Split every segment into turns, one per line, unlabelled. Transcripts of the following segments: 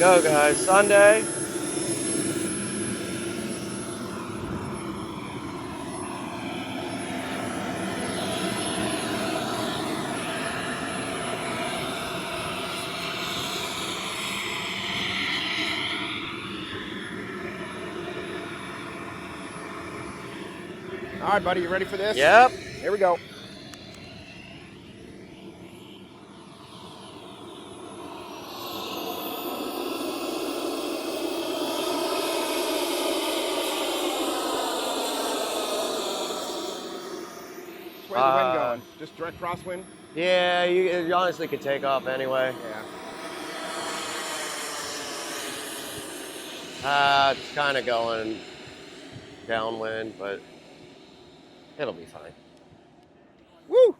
Go, guys. Sunday.
All right, buddy, you ready for this?
Yep.
Here we go. Where's the wind going? Just direct crosswind?
Yeah, you honestly could take off anyway.
Yeah.
It's kind of going downwind, but it'll be fine.
Woo!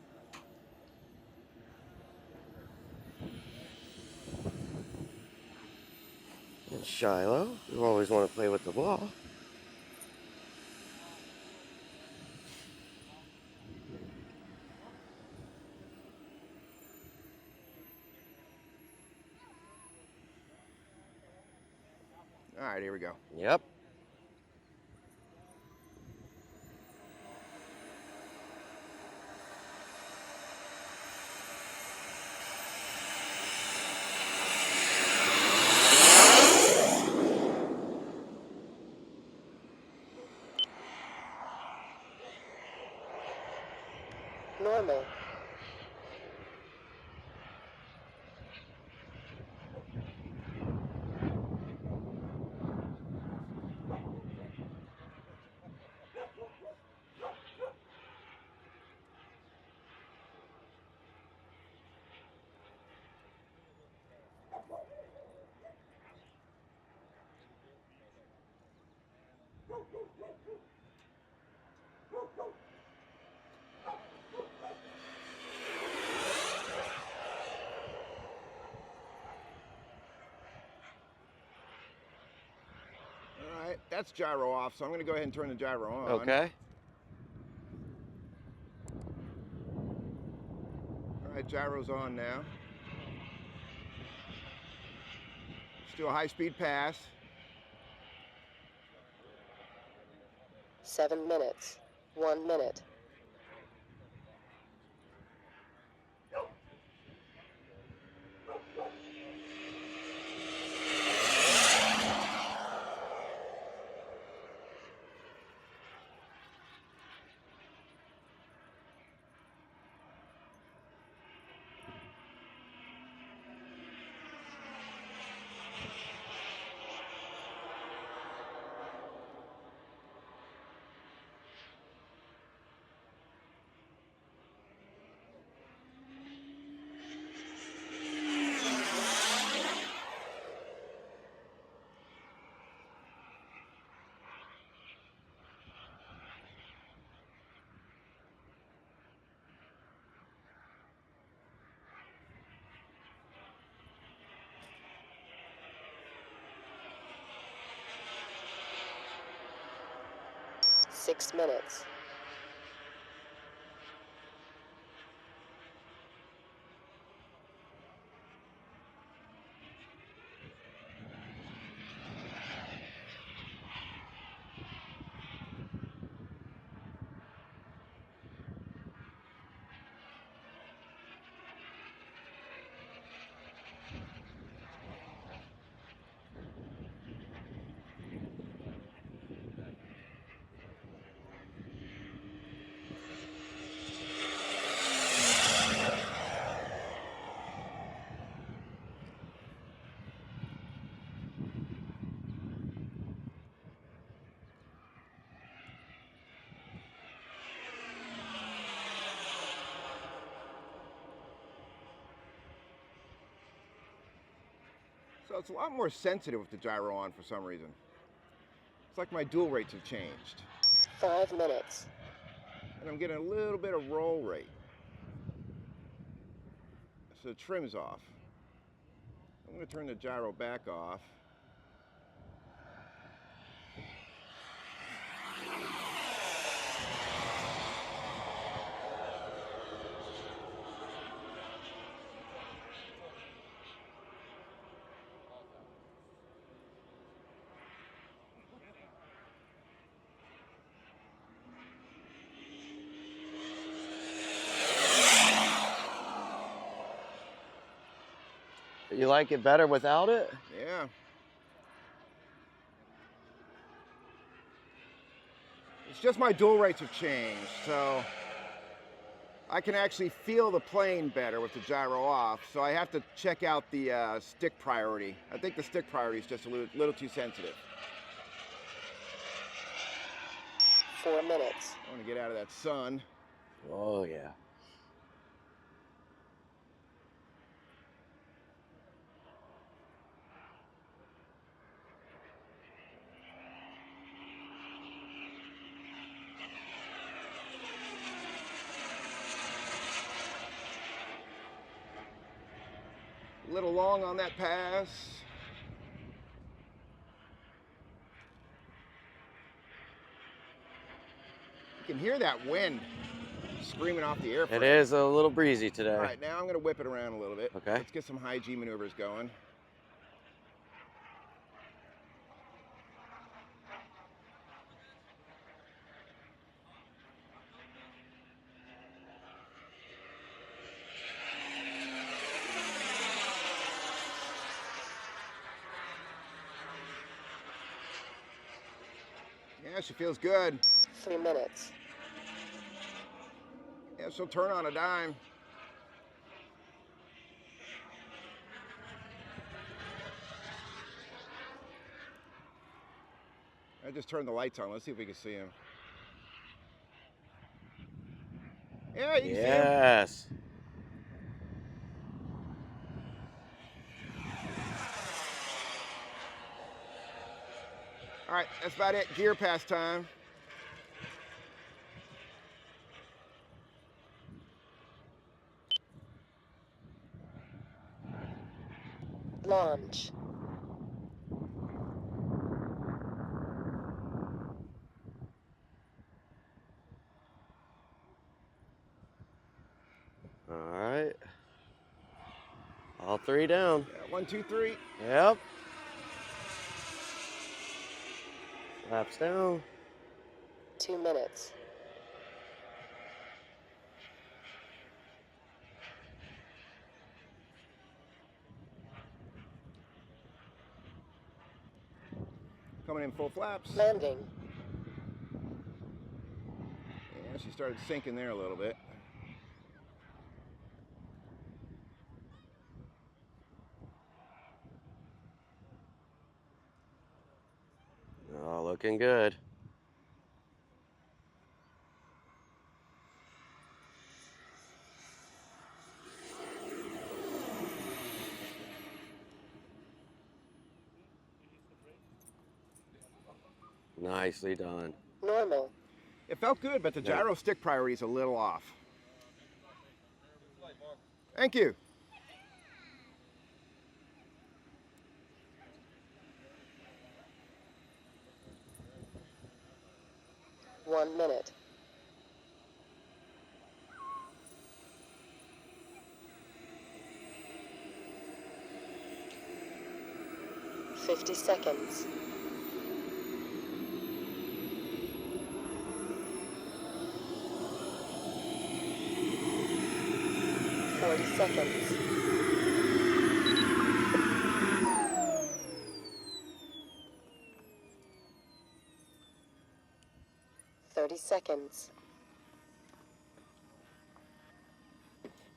And Shiloh, you always want to play with the ball.
All right, here we go.
Yep.
Normal.
All right, that's gyro off, so I'm going to go ahead and turn the gyro on.
Okay.
All right, gyro's on now. Still a high-speed pass.
7 minutes. 1 minute. Six minutes.
So it's a lot more sensitive with the gyro on for some reason. It's like my dual rates have changed.
5 minutes.
And I'm getting a little bit of roll rate. So the trim's off. I'm going to turn the gyro back off.
You like it better without it?
Yeah. It's just my dual rates have changed, so I can actually feel the plane better with the gyro off, so I have to check out the stick priority. I think the stick priority is just a little too sensitive.
4 minutes.
I want to get out of that sun.
Oh, yeah.
A little long on that pass. You can hear that wind screaming off the airframe.
It is a little breezy today.
All right, now I'm going to whip it around a little bit.
Okay.
Let's get some high G maneuvers going. Yeah, she feels good.
3 minutes.
Yeah, she'll turn on a dime. I just turned the lights on. Let's see if we can see him. Yeah, you can see him.
Yes.
All right, that's about it. Gear pass time.
Launch.
All right. All three down.
Yeah, 1, 2, 3.
Yep. Flaps down.
2 minutes.
Coming in full flaps.
Landing.
Yeah, she started sinking there a little bit.
Oh, looking good. Nicely done.
Normal.
It felt good, but the
Yeah.
gyro stick priority is a little off. Thank you.
One minute. $50. 40 seconds. 30 seconds.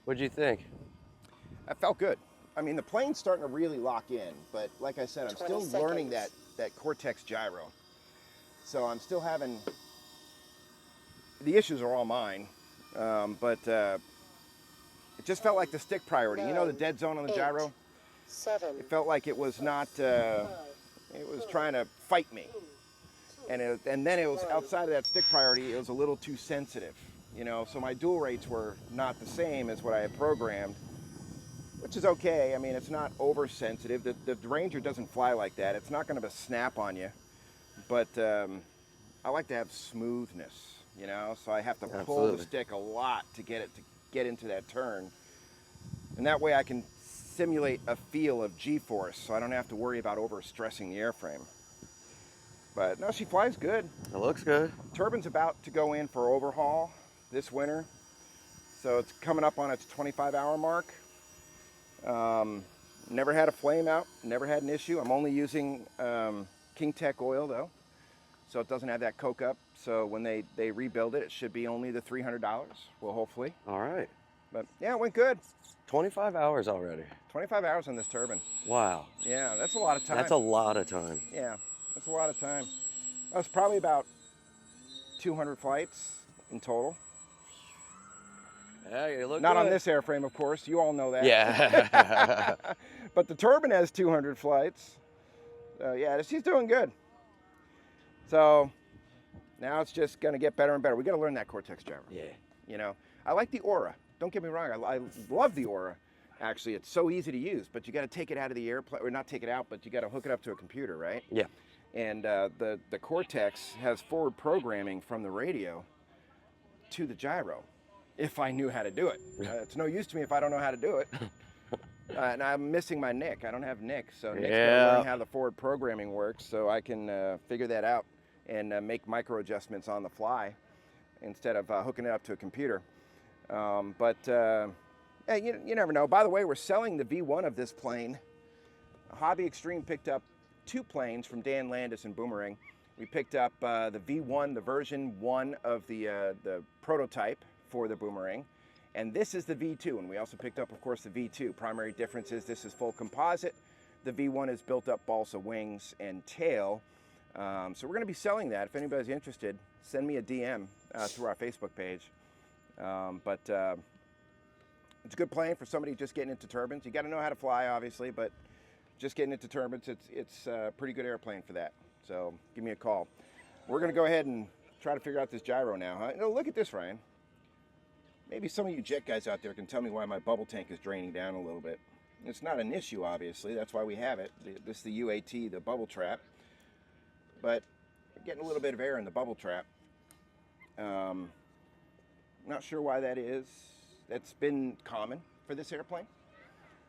What'd you think?
That felt good. I mean, the plane's starting to really lock in, but like I said, I'm
20
still learning
seconds.
that Cortex gyro. So I'm still having, the issues are all mine, but it just felt like the stick priority. You know the dead zone on the
8,
gyro?
7.
It felt like it was not, it was trying to fight me. And then it was outside of that stick priority, it was a little too sensitive. You know, so my dual rates were not the same as what I had programmed, which is okay. I mean, it's not oversensitive. The Ranger doesn't fly like that. It's not going to snap on you. But I like to have smoothness, you know, so I have to pull
Absolutely.
the stick a lot to get it to get into that turn. And that way I can simulate a feel of G-force, so I don't have to worry about overstressing the airframe. But no, she flies good.
It looks good.
Turbine's about to go in for overhaul this winter, so it's coming up on its 25-hour mark. Never had a flame out, never had an issue. I'm only using King Tech oil though, so it doesn't have that coke up. So when they rebuild it, it should be only the $300. Well, hopefully.
All right.
But yeah, it went good.
25 hours already.
25 hours on this turbine.
Wow.
Yeah, that's a lot of time.
That's a lot of time.
Yeah, that's a lot of time. That's probably about 200 flights in total.
Yeah, you look
Not on
good.
this airframe, of course. You all know that.
Yeah.
But the turbine has 200 flights. So yeah, she's doing good. So now it's just going to get better and better. We got to learn that Cortex gyro.
Yeah.
You know, I like the Aura. Don't get me wrong. I love the Aura. Actually, it's so easy to use, but you got to take it out of the airplane, or not take it out, but you got to hook it up to a computer, right?
Yeah.
And the Cortex has forward programming from the radio to the gyro, if I knew how to do it. It's no use to me if I don't know how to do it. And I'm missing my NIC. I don't have NIC, so Nick's
Yeah.
gonna learn how the forward programming works, so I can figure that out and make micro adjustments on the fly instead of hooking it up to a computer. Yeah, you never know. By the way, we're selling the V1 of this plane. Hobby Extreme picked up 2 planes from Dan Landis and Boomerang. We picked up the V1, the version 1 of the prototype for the Boomerang. And this is the V2, and we also picked up, of course, the V2. Primary difference is this is full composite. The V1 is built up balsa wings and tail. So we're going to be selling that. If anybody's interested, send me a DM through our Facebook page. It's a good plane for somebody just getting into turbines. You got to know how to fly, obviously, but just getting into turbines, it's a pretty good airplane for that. So give me a call. We're going to go ahead and try to figure out this gyro now, huh? No, look at this, Ryan. Maybe some of you jet guys out there can tell me why my bubble tank is draining down a little bit. It's not an issue, obviously. That's why we have it. This is the UAT, the bubble trap. But we're getting a little bit of air in the bubble trap. Not sure why that is. That's been common for this airplane.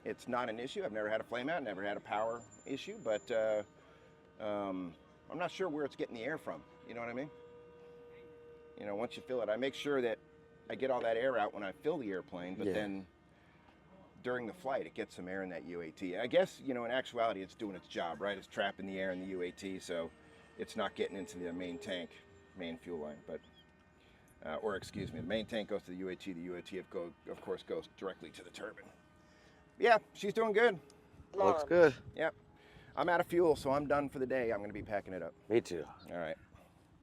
It's not an issue. I've never had a flame out, never had a power issue, but I'm not sure where it's getting the air from. You know what I mean? You know, once you fill it, I make sure that I get all that air out when I fill the airplane, but then during the flight, it gets some air in that UAT. I guess, you know, in actuality, it's doing its job, right? It's trapping the air in the UAT, so it's not getting into the main tank, main fuel line, but, or excuse me, the main tank goes to the UAT of course, goes directly to the turbine. Yeah, she's doing good.
Looks good.
Yep. I'm out of fuel, so I'm done for the day. I'm going to be packing it up.
Me too.
All right.